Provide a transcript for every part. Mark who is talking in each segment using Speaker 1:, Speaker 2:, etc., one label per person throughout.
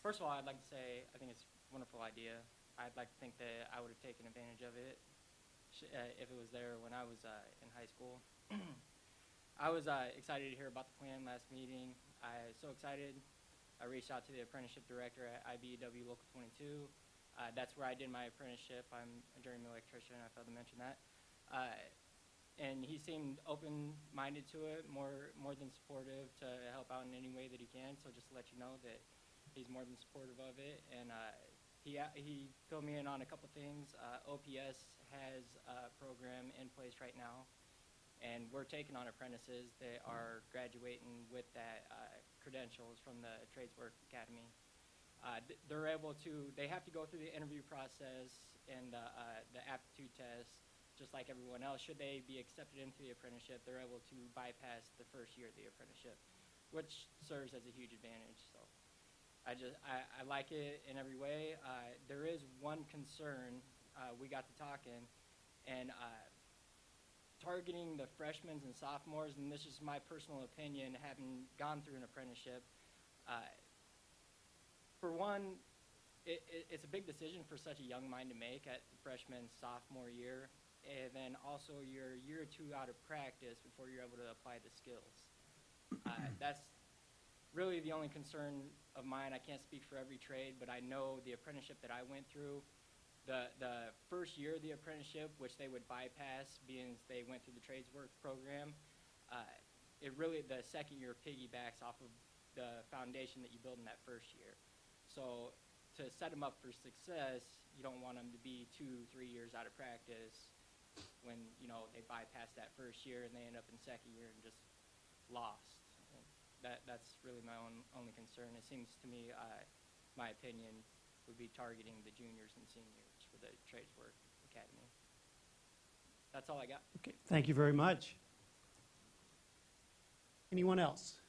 Speaker 1: first of all, I'd like to say I think it's a wonderful idea. I'd like to think that I would have taken advantage of it if it was there when I was in high school. I was excited to hear about the plan last meeting. I was so excited. I reached out to the apprenticeship director at IBEW Local 22. That's where I did my apprenticeship. I'm a journeyman electrician. I failed to mention that. And he seemed open-minded to it, more than supportive to help out in any way that he can. So just to let you know that he's more than supportive of it. And he filled me in on a couple things. OPS has a program in place right now, and we're taking on apprentices that are graduating with that credentials from the Tradeswork Academy. They have to go through the interview process and the aptitude test, just like everyone else. Should they be accepted into the apprenticeship, they're able to bypass the first year of the apprenticeship, which serves as a huge advantage. So I like it in every way. There is one concern. We got to talking, and targeting the freshmen and sophomores, and this is my personal opinion, having gone through an apprenticeship. For one, it's a big decision for such a young mind to make at the freshman, sophomore year, and then also you're a year or two out of practice before you're able to apply the skills. That's really the only concern of mine. I can't speak for every trade, but I know the apprenticeship that I went through, the first year of the apprenticeship, which they would bypass being they went through the Tradeswork program, the second year piggybacks off of the foundation that you build in that first year. So to set them up for success, you don't want them to be 2-3 years out of practice when, they bypass that first year and they end up in second year and just lost. And that's really my only concern. It seems to me, my opinion, would be targeting the juniors and seniors for the Tradeswork Academy. That's all I got.
Speaker 2: Okay, thank you very much. Anyone else?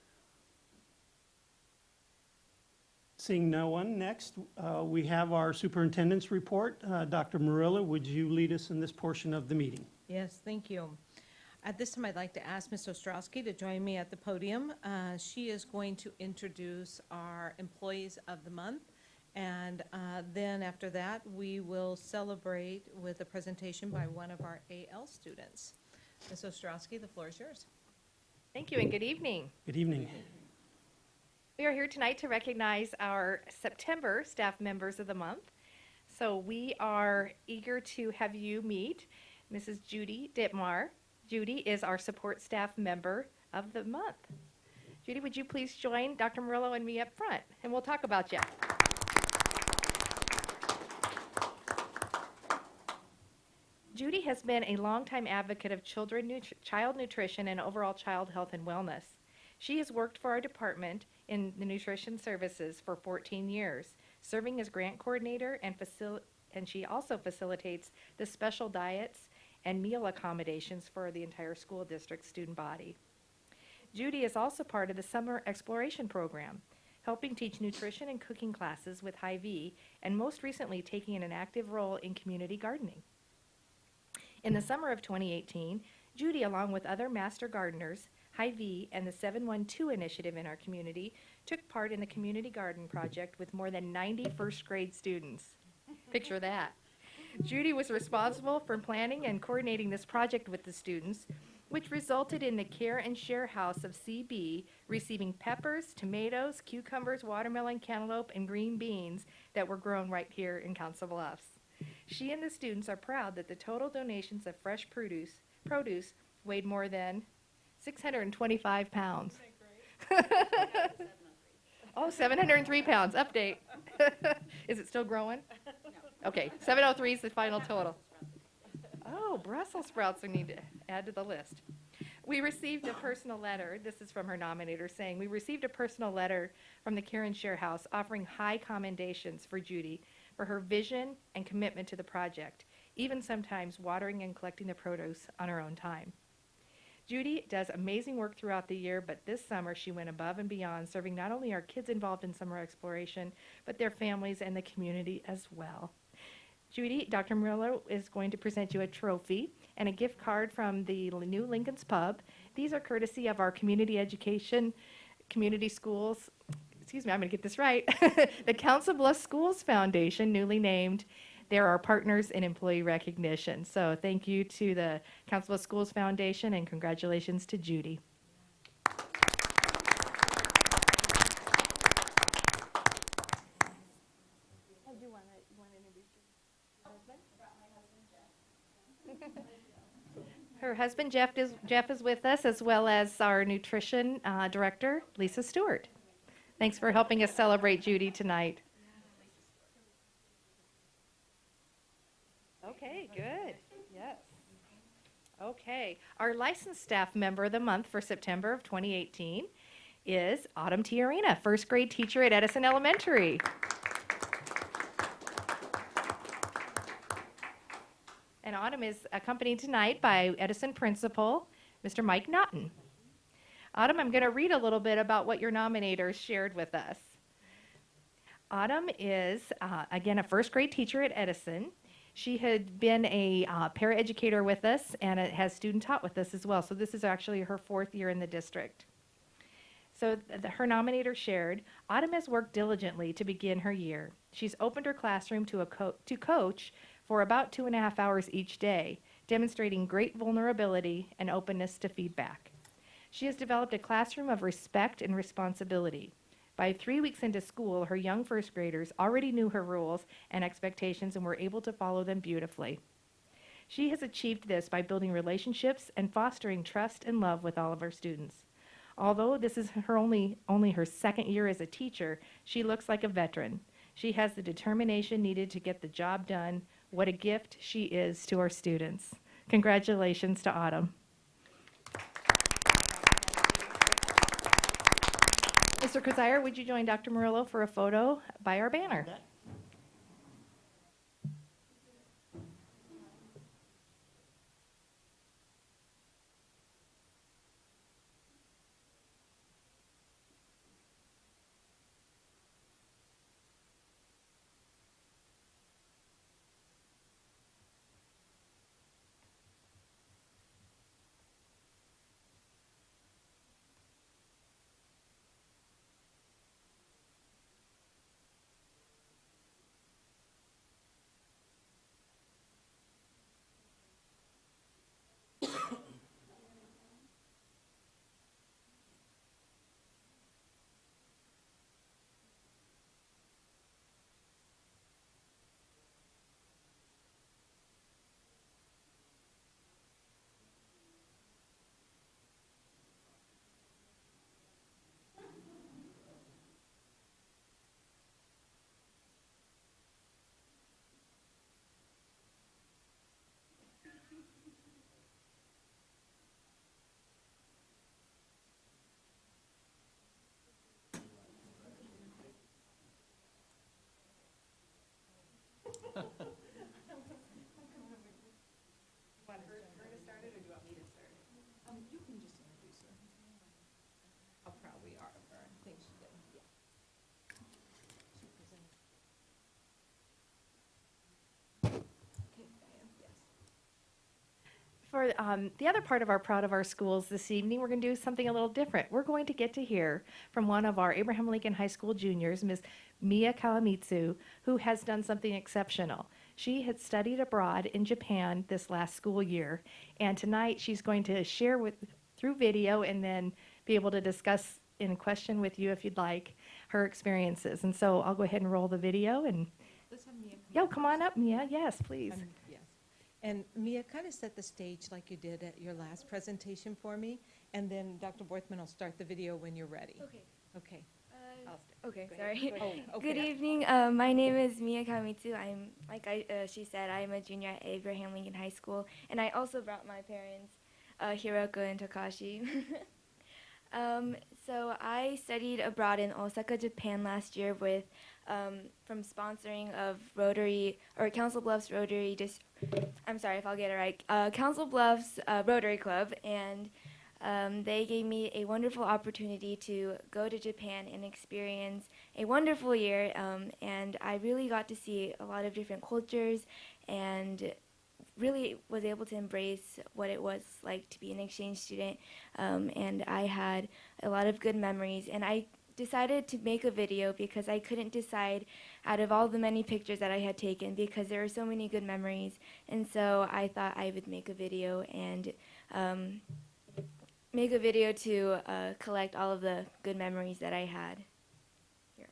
Speaker 2: Seeing no one, next we have our superintendent's report. Dr. Marilla, would you lead us in this portion of the meeting?
Speaker 3: Yes, thank you. At this time, I'd like to ask Ms. Ostrowski to join me at the podium. She is going to introduce our Employees of the Month, and then after that, we will celebrate with a presentation by one of our AL students. Ms. Ostrowski, the floor is yours.
Speaker 4: Thank you and good evening.
Speaker 2: Good evening.
Speaker 4: We are here tonight to recognize our September staff members of the month. So we are eager to have you meet Mrs. Judy Dittmar. Judy is our support staff member of the month. Judy, would you please join Dr. Murillo and me up front, and we'll talk about you. Judy has been a longtime advocate of child nutrition and overall child health and wellness. She has worked for our department in the nutrition services for 14 years, serving as grant coordinator, and she also facilitates the special diets and meal accommodations for the entire school district student body. Judy is also part of the Summer Exploration Program, helping teach nutrition and cooking classes with Hy-Vee, and most recently taking an active role in community gardening. In the summer of 2018, Judy, along with other master gardeners, Hy-Vee, and the 712 initiative in our community, took part in the community garden project with more than 90 first grade students. Picture that. Judy was responsible for planning and coordinating this project with the students, which resulted in the Care and Share House of CB receiving peppers, tomatoes, cucumbers, watermelon, cantaloupe, and green beans that were grown right here in Council Bluffs. She and the students are proud that the total donations of fresh produce weighed more than 625 pounds. Oh, 703 pounds, update. Is it still growing? No. Okay, 703 is the final total. Oh, Brussels sprouts we need to add to the list. We received a personal letter, this is from her nominator, saying, we received a personal letter from the Care and Share House offering high commendations for Judy for her vision and commitment to the project, even sometimes watering and collecting the produce on her own time. Judy does amazing work throughout the year, but this summer she went above and beyond, serving not only our kids involved in summer exploration, but their families and the community as well. Judy, Dr. Murillo is going to present you a trophy and a gift card from the New Lincoln's Pub. These are courtesy of our community education, community schools, excuse me, I'm going to get this right. The Council Bluffs Schools Foundation, newly named. They're our partners in employee recognition. So thank you to the Council Bluffs Schools Foundation and congratulations to Judy. Her husband Jeff is with us, as well as our nutrition director, Lisa Stewart. Thanks for helping us celebrate Judy tonight. Okay, good. Yes. Okay, our licensed staff member of the month for September of 2018 is Autumn Tiarina, first grade teacher at Edison Elementary. And Autumn is accompanied tonight by Edison principal, Mr. Mike Naughton. Autumn, I'm going to read a little bit about what your nominators shared with us. Autumn is, again, a first grade teacher at Edison. She had been a paraeducator with us and has student taught with us as well. So this is actually her 4th year in the district. So her nominator shared, Autumn has worked diligently to begin her year. She's opened her classroom to coach for about 2.5 hours each day, demonstrating great vulnerability and openness to feedback. She has developed a classroom of respect and responsibility. By 3 weeks into school, her young first graders already knew her rules and expectations and were able to follow them beautifully. She has achieved this by building relationships and fostering trust and love with all of her students. Although this is her only her 2nd year as a teacher, she looks like a veteran. She has the determination needed to get the job done. What a gift she is to our students. Congratulations to Autumn. Mr. Kazire, would you join Dr. Murillo for a photo by our banner? For the other part of our Proud of Our Schools this evening, we're going to do something a little different. We're going to get to hear from one of our Abraham Lincoln High School juniors, Ms. Mia Kawamitsu, who has done something exceptional. She had studied abroad in Japan this last school year, and tonight she's going to share through video and then be able to discuss in question with you, if you'd like, her experiences. And so I'll go ahead and roll the video. And
Speaker 3: Let's have Mia
Speaker 4: yo, come on up, Mia. Yes, please.
Speaker 3: Yes. And Mia, kind of set the stage like you did at your last presentation for me, and then Dr. Borthman will start the video when you're ready.
Speaker 5: Okay.
Speaker 3: Okay.
Speaker 5: Okay,
Speaker 3: Go
Speaker 5: sorry.
Speaker 3: ahead. Oh, okay.
Speaker 5: Good evening. My name is Mia Kamitsu. I'm, she said, I'm a junior at Abraham Lincoln High School, and I also brought my parents, Hiroko and Takashi. So I studied abroad in Osaka, Japan last year with, from sponsoring of Rotary, or Council Bluffs Rotary, I'm sorry if I'll get it right, Council Bluffs Rotary Club, and they gave me a wonderful opportunity to go to Japan and experience a wonderful year, and I really got to see a lot of different cultures and really was able to embrace what it was like to be an exchange student, and I had a lot of good memories, and I decided to make a video because I couldn't decide out of all the many pictures that I had taken because there were so many good memories. And so I thought I would make a video and to collect all of the good memories that I had. Here.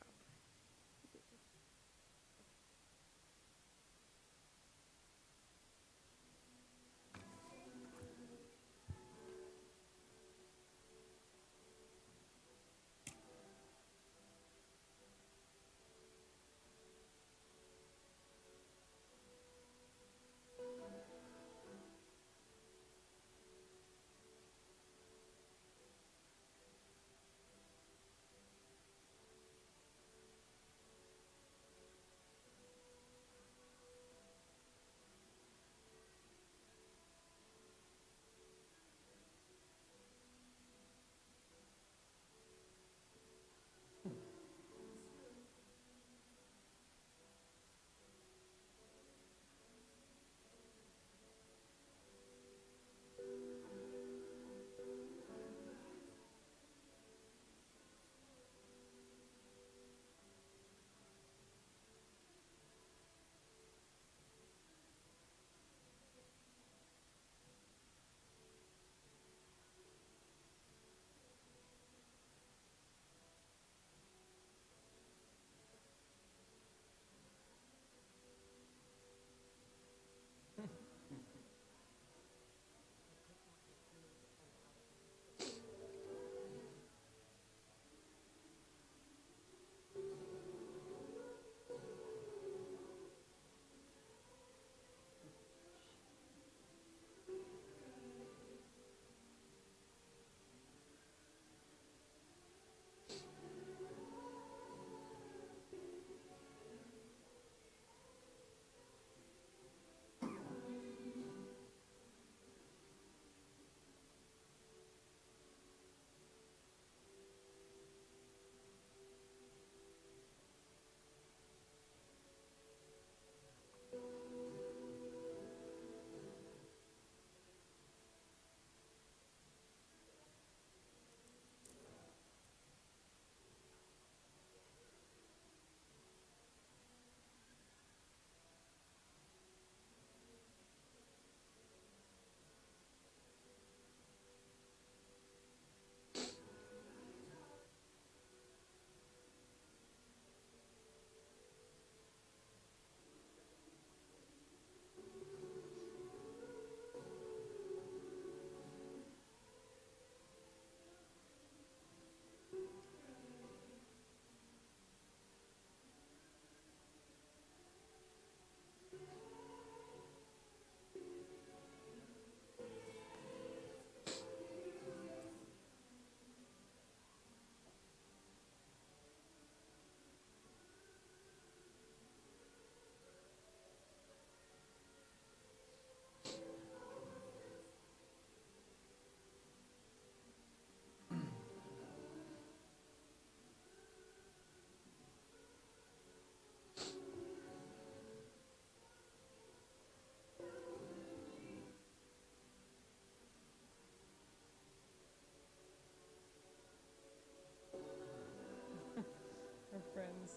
Speaker 3: Our friends.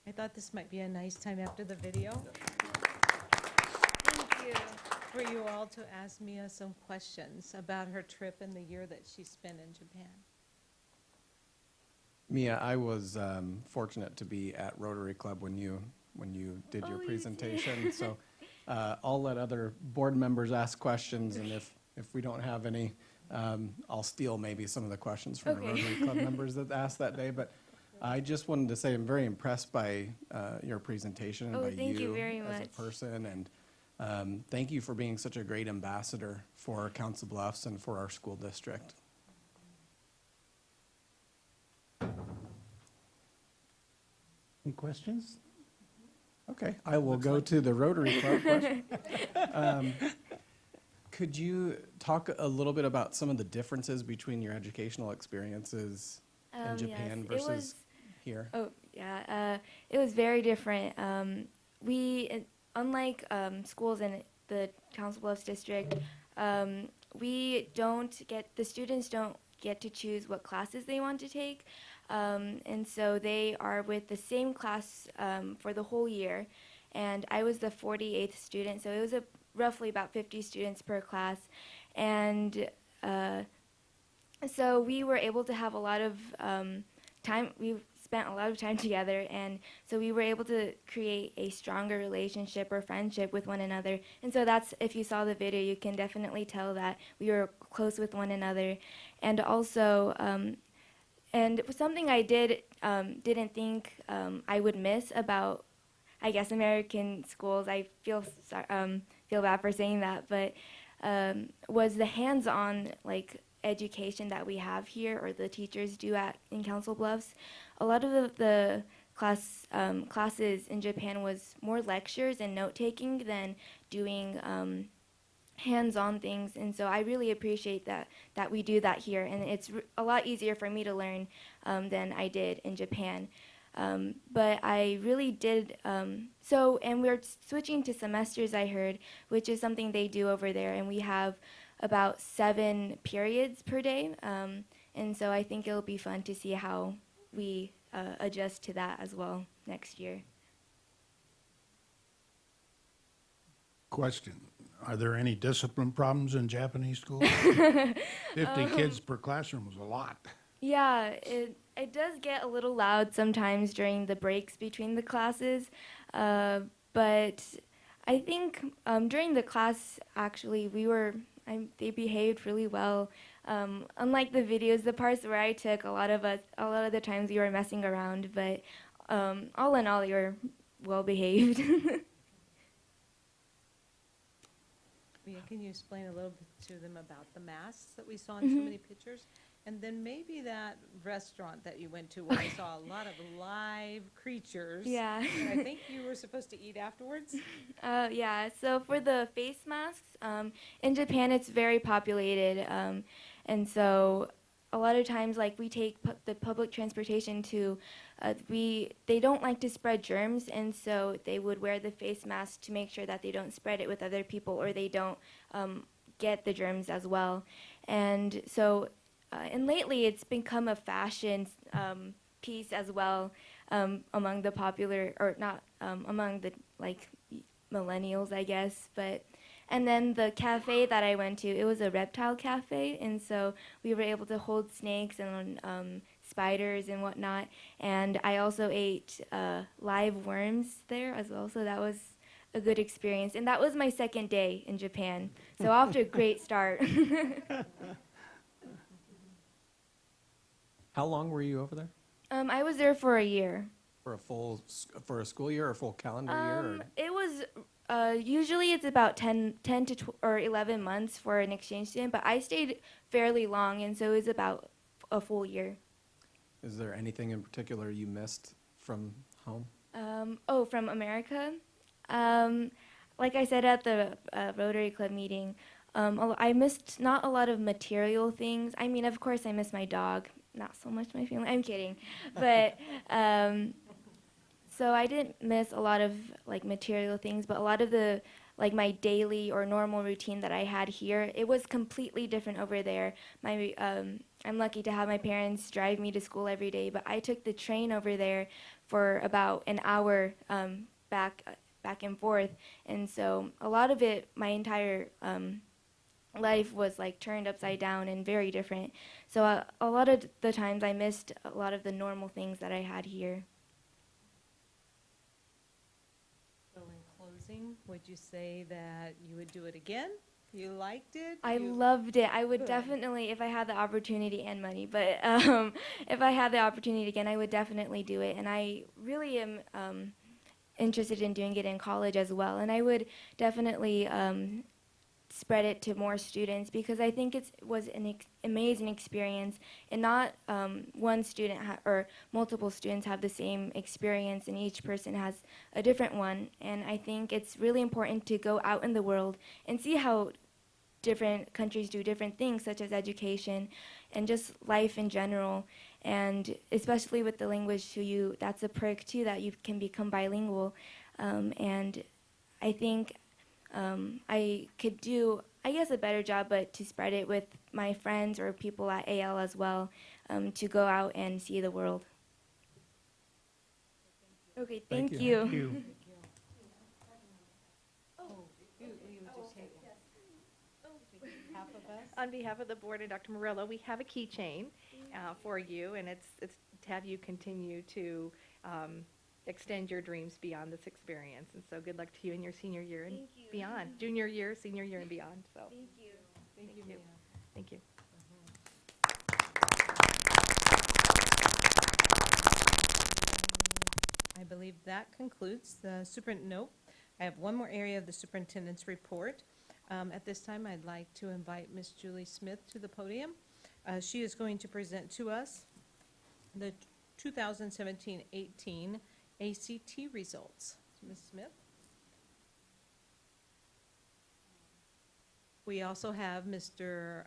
Speaker 3: I thought this might be a nice time after the video
Speaker 5: Thank you.
Speaker 3: for you all to ask Mia some questions about her trip and the year that she spent in Japan.
Speaker 6: Mia, I was fortunate to be at Rotary Club when you did your
Speaker 5: Oh, you did.
Speaker 6: presentation. So I'll let other board members ask questions, and if we don't have any, I'll steal maybe some of the questions from the
Speaker 5: Okay.
Speaker 6: Rotary Club members that asked that day. But I just wanted to say I'm very impressed by your presentation and
Speaker 5: Oh,
Speaker 6: by
Speaker 5: thank you very
Speaker 6: as
Speaker 5: much.
Speaker 6: a person, and thank you for being such a great ambassador for Council Bluffs and for our school district.
Speaker 2: Any questions?
Speaker 6: Okay, I will go to the Rotary Club question. Could you talk a little bit about some of the differences between your educational experiences in Japan
Speaker 5: Yes, it
Speaker 6: versus
Speaker 5: was.
Speaker 6: here?
Speaker 5: Oh, yeah. It was very different. Unlike schools in the Council Bluffs district, the students don't get to choose what classes they want to take. And so they are with the same class for the whole year. And I was the 48th student, so it was roughly about 50 students per class. And so we were able to have a lot of time. We spent a lot of time together, and so we were able to create a stronger relationship or friendship with one another. And so that's, if you saw the video, you can definitely tell that we were close with one another. And also, and something I didn't think I would miss about, I guess, American schools. I feel bad for saying that, but was the hands-on education that we have here, or the teachers do in Council Bluffs. A lot of the classes in Japan was more lectures and note-taking than doing hands-on things, and so I really appreciate that we do that here, and it's a lot easier for me to learn than I did in Japan. But I really did, and we're switching to semesters, I heard, which is something they do over there, and we have about 7 periods per day, and so I think it'll be fun to see how we adjust to that as well next year.
Speaker 7: Question, are there any discipline problems in Japanese schools? 50 kids per classroom is a lot.
Speaker 5: Yeah, it does get a little loud sometimes during the breaks between the classes, but I think during the class, actually, they behaved really well. Unlike the videos, the parts where I took, a lot of the times we were messing around, but all in all, they were well behaved.
Speaker 3: Yeah, can you explain a little bit to them about the masks that we saw in so many pictures? And then maybe that restaurant that you went to where I saw a lot of live creatures.
Speaker 5: Yeah.
Speaker 3: And I think you were supposed to eat afterwards?
Speaker 5: Yeah, so for the face masks, in Japan it's very populated, and so a lot of times, we take the public transportation to, they don't like to spread germs, and so they would wear the face mask to make sure that they don't spread it with other people, or they don't get the germs as well. And so, and lately it's become a fashion piece as well among the popular, or not among the millennials, I guess, but. And then the cafe that I went to, it was a reptile cafe, and so we were able to hold snakes and spiders and whatnot. And I also ate live worms there as well, so that was a good experience. And that was my second day in Japan, so off to a great start.
Speaker 6: How long were you over there?
Speaker 5: I was there for a year.
Speaker 6: For a school year or full calendar year? Or?
Speaker 5: It was usually it's about 10 to or 11 months for an exchange student, but I stayed fairly long, and so it was about a full year.
Speaker 6: Is there anything in particular you missed from home?
Speaker 5: From America? Like I said at the Rotary Club meeting, I missed not a lot of material things. I mean, of course, I miss my dog. Not so much my family. I'm kidding. But so I didn't miss a lot of material things, but a lot of the my daily or normal routine that I had here, it was completely different over there. I'm lucky to have my parents drive me to school every day, but I took the train over there for about an hour back and forth, and so a lot of it, my entire life was turned upside down and very different. So a lot of the times I missed a lot of the normal things that I had here.
Speaker 3: So in closing, would you say that you would do it again? You liked it?
Speaker 5: I loved it. I would
Speaker 3: Good.
Speaker 5: definitely, if I had the opportunity and money, but if I had the opportunity again, I would definitely do it. And I really am interested in doing it in college as well. And I would definitely spread it to more students, because I think it was an amazing experience, and not one student or multiple students have the same experience, and each person has a different one. And I think it's really important to go out in the world and see how different countries do different things, such as education and just life in general. And especially with the language too, that's a perk too, that you can become bilingual. And I think I could do, I guess, a better job, but to spread it with my friends or people at AL as well, to go out and see the world. Okay, thank you.
Speaker 2: Thank you.
Speaker 4: On behalf of the board and Dr. Murillo, we have a keychain for you, and it's to have you continue to extend your dreams beyond this experience. And so good luck to you in your senior year and
Speaker 5: Thank you.
Speaker 4: beyond, junior year, senior year, and beyond. So
Speaker 5: Thank you.
Speaker 4: thank you. Thank you.
Speaker 3: I believe that concludes the nope. I have one more area of the superintendent's report. At this time, I'd like to invite Ms. Julie Smith to the podium. She is going to present to us the 2017-18 ACT results. Ms. Smith? We also have Dr.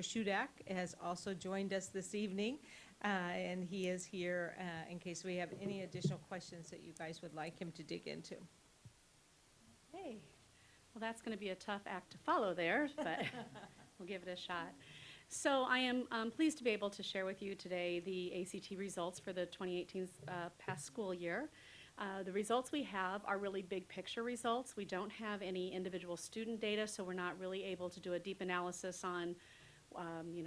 Speaker 3: Shudak has also joined us this evening, and he is here in case we have any additional questions that you guys would like him to dig into.
Speaker 8: Hey, well, that's going to be a tough act to follow there, but we'll give it a shot. So I am pleased to be able to share with you today the ACT results for the 2018 past school year. The results we have are really big picture results. We don't have any individual student data, so we're not really able to do a deep analysis on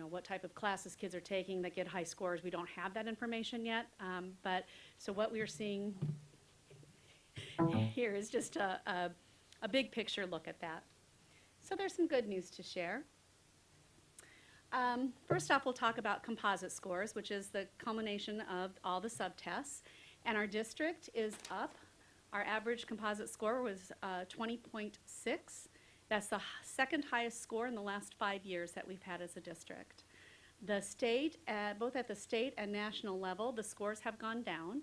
Speaker 8: what type of classes kids are taking that get high scores. We don't have that information yet. So what we are seeing here is just a big picture look at that. So there's some good news to share. First off, we'll talk about composite scores, which is the culmination of all the subtests. And our district is up. Our average composite score was 20.6. That's the second highest score in the last 5 years that we've had as a district. The state, both at the state and national level, the scores have gone down.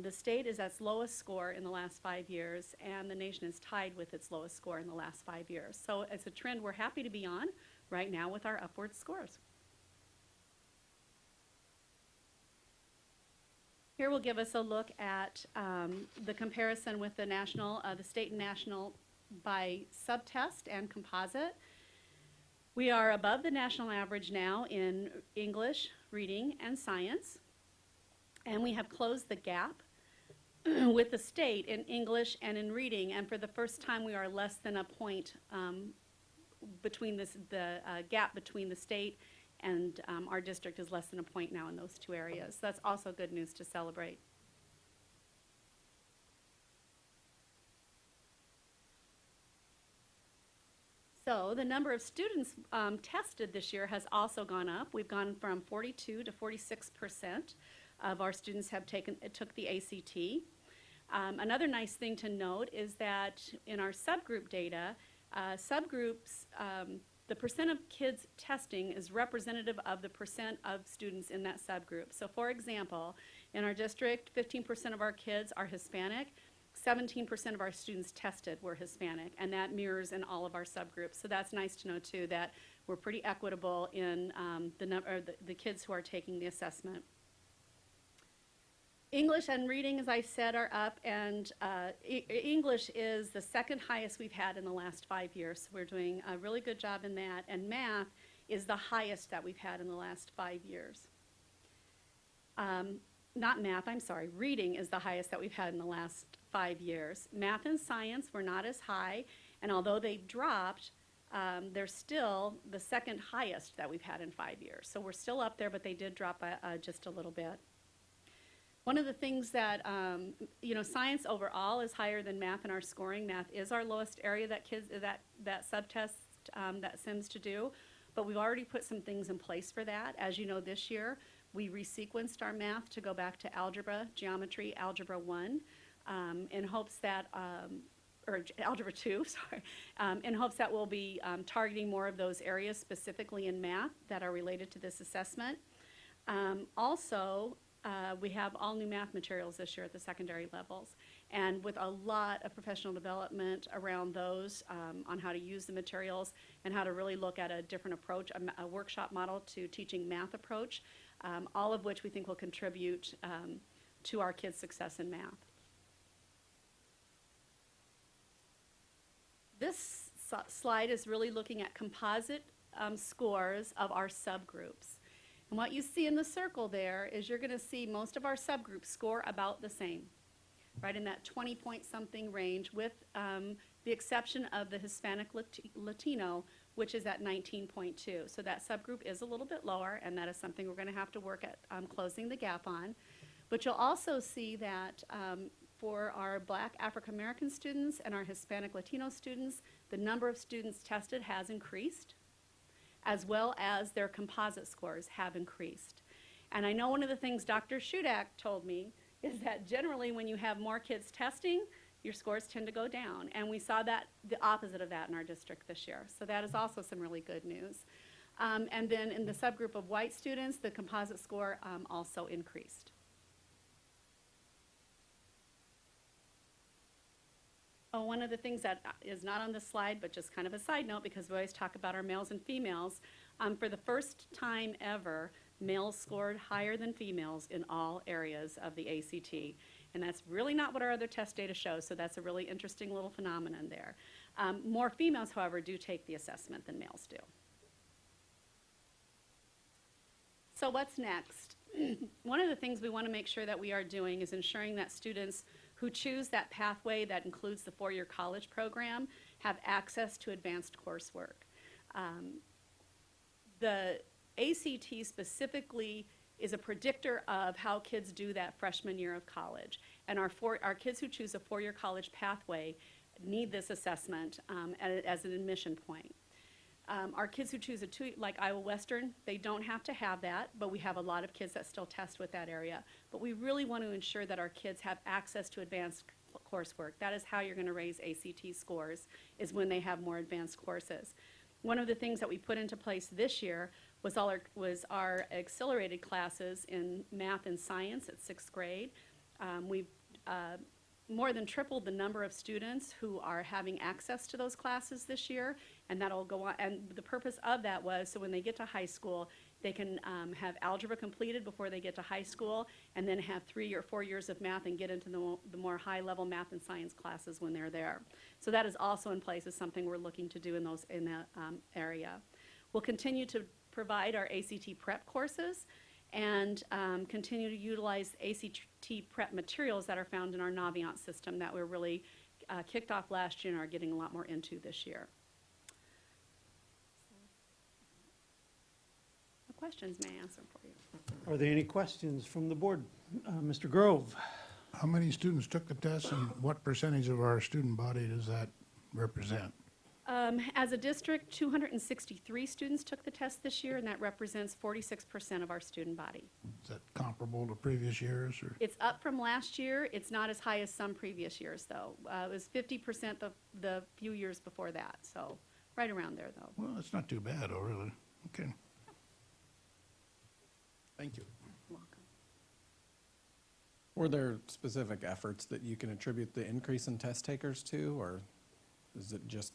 Speaker 8: The state is at its lowest score in the last 5 years, and the nation is tied with its lowest score in the last 5 years. So it's a trend we're happy to be on right now with our upward scores. Here will give us a look at the comparison with the national, the state and national by subtest and composite. We are above the national average now in English, reading, and science. And we have closed the gap with the state in English and in reading. And for the first time, we are less than a point between the gap between the state and our district is less than a point now in those two areas. So that's also good news to celebrate. So the number of students tested this year has also gone up. We've gone from 42 to 46% of our students have took the ACT. Another nice thing to note is that in our subgroup data, subgroups, the percent of kids testing is representative of the percent of students in that subgroup. So for example, in our district, 15% of our kids are Hispanic, 17% of our students tested were Hispanic, and that mirrors in all of our subgroups. So that's nice to know too, that we're pretty equitable in the kids who are taking the assessment. English and reading, as I said, are up, and English is the second highest we've had in the last 5 years. So we're doing a really good job in that, and math is the highest that we've had in the last 5 years. Not math, I'm sorry, reading is the highest that we've had in the last 5 years. Math and science were not as high, and although they dropped, they're still the second highest that we've had in 5 years. So we're still up there, but they did drop just a little bit. One of the things that, science overall is higher than math in our scoring. Math is our lowest area that subtest that SIMS to do, but we've already put some things in place for that. As you know, this year, we resequenced our math to go back to algebra, geometry, algebra 1, in hopes that, or algebra 2, sorry, in hopes that we'll be targeting more of those areas specifically in math that are related to this assessment. Also, We have all new math materials this year at the secondary levels, and with a lot of professional development around those, on how to use the materials and how to really look at a different approach, a workshop model to teaching math approach, all of which we think will contribute to our kids' success in math. This slide is really looking at composite scores of our subgroups. And what you see in the circle there is you're going to see most of our subgroups score about the same, right in that 20-point-something range, with the exception of the Hispanic Latino, which is at 19.2. So that subgroup is a little bit lower, and that is something we're going to have to work at closing the gap on. But you'll also see that for our Black African American students and our Hispanic Latino students, the number of students tested has increased, as well as their composite scores have increased. And I know one of the things Dr. Shudak told me is that generally when you have more kids testing, your scores tend to go down. And we saw that, the opposite of that in our district this year. So that is also some really good news. And then in the subgroup of white students, the composite score also increased. Oh, one of the things that is not on this slide, but just kind of a side note, because we always talk about our males and females, for the first time ever, males scored higher than females in all areas of the ACT. And that's really not what our other test data shows, so that's a really interesting little phenomenon there. More females, however, do take the assessment than males do. So what's next? One of the things we want to make sure that we are doing is ensuring that students who choose that pathway that includes the four-year college program have access to advanced coursework. The ACT specifically is a predictor of how kids do that freshman year of college. And our kids who choose a four-year college pathway need this assessment as an admission point. Our kids who choose like Iowa Western, they don't have to have that, but we have a lot of kids that still test with that area. But we really want to ensure that our kids have access to advanced coursework. That is how you're going to raise ACT scores, is when they have more advanced courses. One of the things that we put into place this year was our accelerated classes in math and science at 6th grade. We've more than tripled the number of students who are having access to those classes this year, and that'll go on. And the purpose of that was so when they get to high school, they can have algebra completed before they get to high school, and then have 3 or 4 years of math and get into the more high-level math and science classes when they're there. So that is also in place as something we're looking to do in that area. We'll continue to provide our ACT prep courses and continue to utilize ACT prep materials that are found in our Naviance system that we're really kicked off last year and are getting a lot more into this year. What questions may I answer for you?
Speaker 2: Are there any questions from the board? Mr. Grove?
Speaker 7: How many students took the test, and what percentage of our student body does that represent?
Speaker 8: As a district, 263 students took the test this year, and that represents 46% of our student body.
Speaker 7: Is that comparable to previous years, or?
Speaker 8: It's up from last year. It's not as high as some previous years, though. It was 50% the few years before that, so right around there, though.
Speaker 7: Well, it's not too bad, oh, really? Okay. Thank you.
Speaker 8: Welcome.
Speaker 6: Were there specific efforts that you can attribute the increase in test takers to, or is it just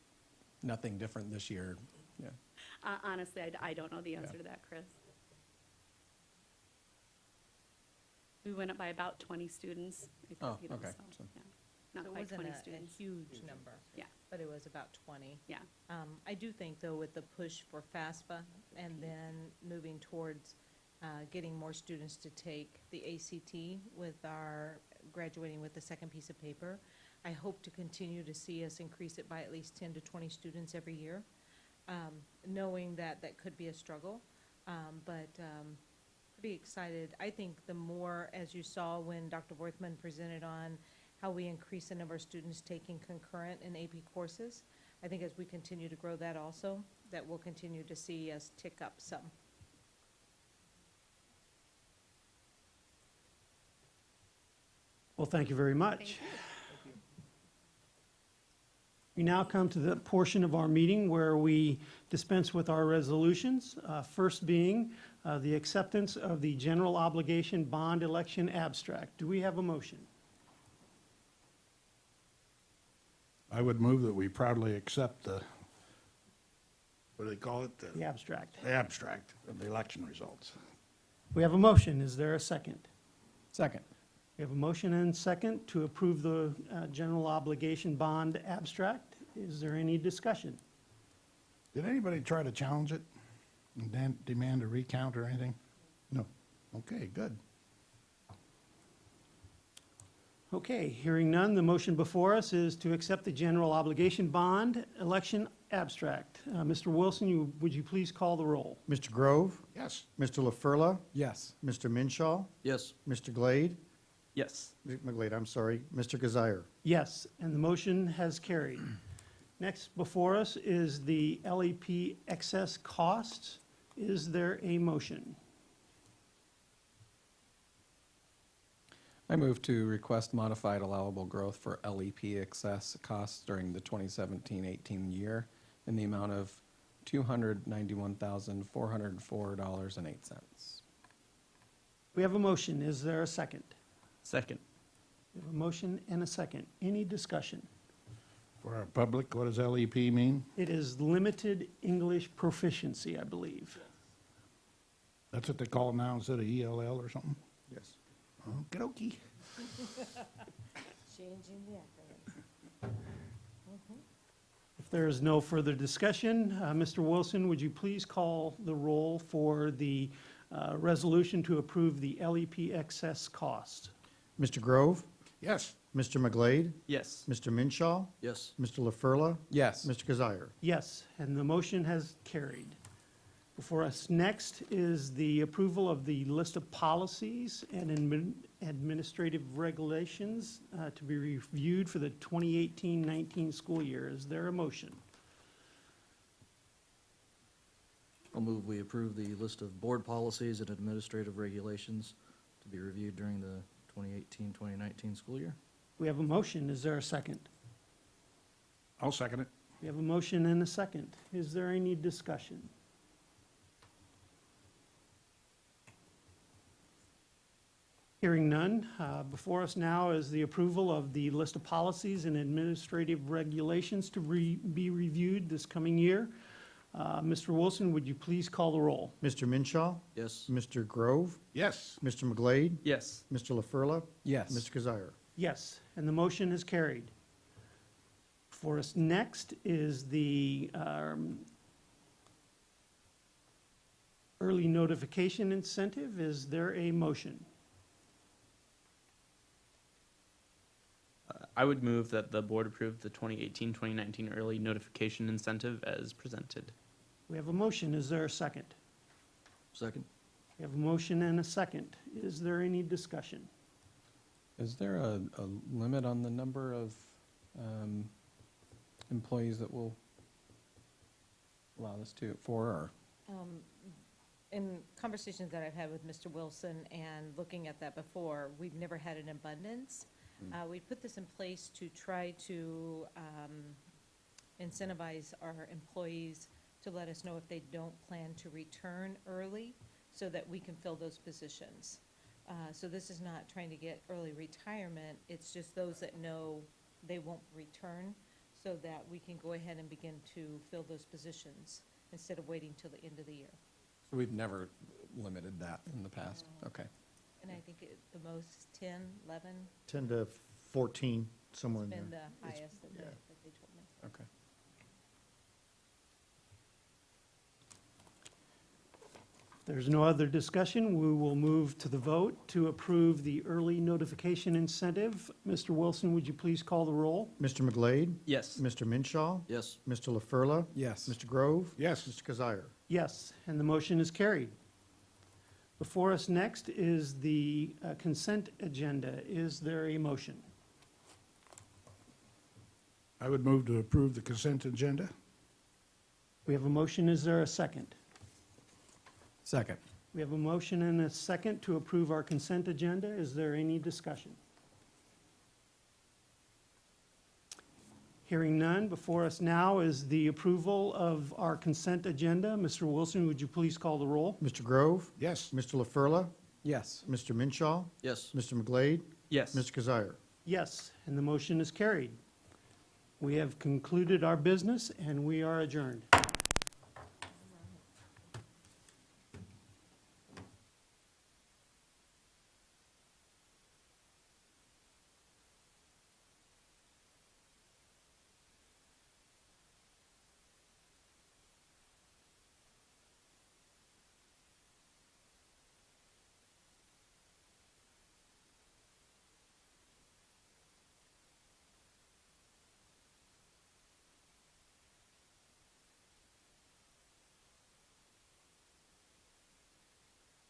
Speaker 6: nothing different this year? Yeah.
Speaker 8: Honestly, I don't know the answer to that, Chris. We went up by about 20 students.
Speaker 6: Oh,
Speaker 8: you know,
Speaker 6: okay.
Speaker 8: so,
Speaker 6: So-
Speaker 8: yeah. Not
Speaker 3: So it
Speaker 8: quite
Speaker 3: wasn't
Speaker 8: 20
Speaker 3: a
Speaker 8: students.
Speaker 3: huge number.
Speaker 8: Yeah.
Speaker 3: But it was about 20.
Speaker 8: Yeah.
Speaker 3: I do think, though, with the push for FAFSA and then moving towards getting more students to take the ACT with our graduating with the second piece of paper, I hope to continue to see us increase it by at least 10 to 20 students every year, knowing that that could be a struggle, but pretty excited. I think the more, as you saw when Dr. Worthman presented on how we increase the number of students taking concurrent and AP courses, I think as we continue to grow that also, that we'll continue to see us tick up some.
Speaker 2: Well, thank you very much.
Speaker 8: Thank you.
Speaker 2: We now come to the portion of our meeting where we dispense with our resolutions. First being the acceptance of the general obligation bond election abstract. Do we have a motion?
Speaker 7: I would move that we proudly accept the, what do they call it?
Speaker 2: The abstract.
Speaker 7: The abstract of the election results.
Speaker 2: We have a motion. Is there a second?
Speaker 6: Second.
Speaker 2: We have a motion and second to approve the general obligation bond abstract. Is there any discussion?
Speaker 7: Did anybody try to challenge it and demand a recount or anything? No. Okay, good.
Speaker 2: Okay, hearing none, the motion before us is to accept the general obligation bond election abstract. Mr. Wilson, would you please call the roll?
Speaker 9: Mr. Grove,
Speaker 7: Yes.
Speaker 9: Mr. LaFurla,
Speaker 6: Yes.
Speaker 9: Mr. Minshaw,
Speaker 10: Yes.
Speaker 9: Mr. Glade,
Speaker 10: Yes.
Speaker 9: McGlade, I'm sorry, Mr. Kazire.
Speaker 2: Yes, and the motion has carried. Next before us is the LEP excess costs. Is there a motion?
Speaker 6: I move to request modified allowable growth for LEP excess costs during the 2017-18 year in the amount of $291,404.08.
Speaker 2: We have a motion. Is there a second?
Speaker 10: Second.
Speaker 2: We have a motion and a second. Any discussion?
Speaker 7: For our public, what does LEP mean?
Speaker 2: It is limited English proficiency, I believe.
Speaker 7: That's what they call it now instead of ELL or something?
Speaker 9: Yes.
Speaker 7: Okey-dokey.
Speaker 3: Changing the acronym.
Speaker 2: If there is no further discussion, Mr. Wilson, would you please call the roll for the resolution to approve the LEP excess cost?
Speaker 9: Mr. Grove,
Speaker 7: Yes.
Speaker 9: Mr. McGlade,
Speaker 10: Yes.
Speaker 9: Mr. Minshaw,
Speaker 10: Yes.
Speaker 9: Mr. LaFurla,
Speaker 6: Yes.
Speaker 9: Mr. Kazire.
Speaker 2: Yes, and the motion has carried. Before us next is the approval of the list of policies and administrative regulations to be reviewed for the 2018-19 school year. Is there a motion?
Speaker 10: I'll move we approve the list of board policies and administrative regulations to be reviewed during the 2018-2019 school year.
Speaker 2: We have a motion. Is there a second?
Speaker 7: I'll second it.
Speaker 2: We have a motion and a second. Is there any discussion? Hearing none, before us now is the approval of the list of policies and administrative regulations to be reviewed this coming year. Mr. Wilson, would you please call the roll?
Speaker 9: Mr. Minshaw,
Speaker 10: Yes.
Speaker 9: Mr. Grove,
Speaker 7: Yes.
Speaker 9: Mr. McGlade,
Speaker 10: Yes.
Speaker 9: Mr. LaFurla,
Speaker 6: Yes.
Speaker 9: Mr. Kazire.
Speaker 2: Yes, and the motion is carried. For us next is the early notification incentive. Is there a motion?
Speaker 11: I would move that the board approve the 2018-2019 early notification incentive as presented.
Speaker 2: We have a motion. Is there a second?
Speaker 10: Second.
Speaker 2: We have a motion and a second. Is there any discussion?
Speaker 6: Is there a limit on the number of employees that will allow this for, or?
Speaker 3: In conversations that I've had with Mr. Wilson and looking at that before, we've never had an abundance. We put this in place to try to incentivize our employees to let us know if they don't plan to return early so that we can fill those positions. So this is not trying to get early retirement, it's just those that know they won't return so that we can go ahead and begin to fill those positions instead of waiting till the end of the year.
Speaker 6: So we've never limited that in the past? Okay.
Speaker 3: And I think the most 10, 11
Speaker 9: 10 to 14, somewhere
Speaker 3: has
Speaker 9: in
Speaker 3: been
Speaker 9: there.
Speaker 3: the highest that
Speaker 9: yeah.
Speaker 3: they told me.
Speaker 6: Okay.
Speaker 2: There's no other discussion. We will move to the vote to approve the early notification incentive. Mr. Wilson, would you please call the roll?
Speaker 9: Mr. McGlade,
Speaker 10: Yes.
Speaker 9: Mr. Minshaw,
Speaker 10: Yes.
Speaker 9: Mr. LaFurla,
Speaker 6: Yes.
Speaker 9: Mr. Grove,
Speaker 7: Yes.
Speaker 9: Mr. Kazire.
Speaker 2: Yes, and the motion is carried. Before us next is the consent agenda. Is there a motion?
Speaker 7: I would move to approve the consent agenda.
Speaker 2: We have a motion. Is there a second?
Speaker 6: Second.
Speaker 2: We have a motion and a second to approve our consent agenda. Is there any discussion? Hearing none, before us now is the approval of our consent agenda. Mr. Wilson, would you please call the roll?
Speaker 9: Mr. Grove?
Speaker 7: Yes.
Speaker 9: Mr. LaFurla?
Speaker 6: Yes.
Speaker 9: Mr. Minshaw?
Speaker 10: Yes.
Speaker 9: Mr. McGlade?
Speaker 11: Yes.
Speaker 9: Mr. Kazire?
Speaker 2: Yes, and the motion is carried. We have concluded our business, and we are adjourned.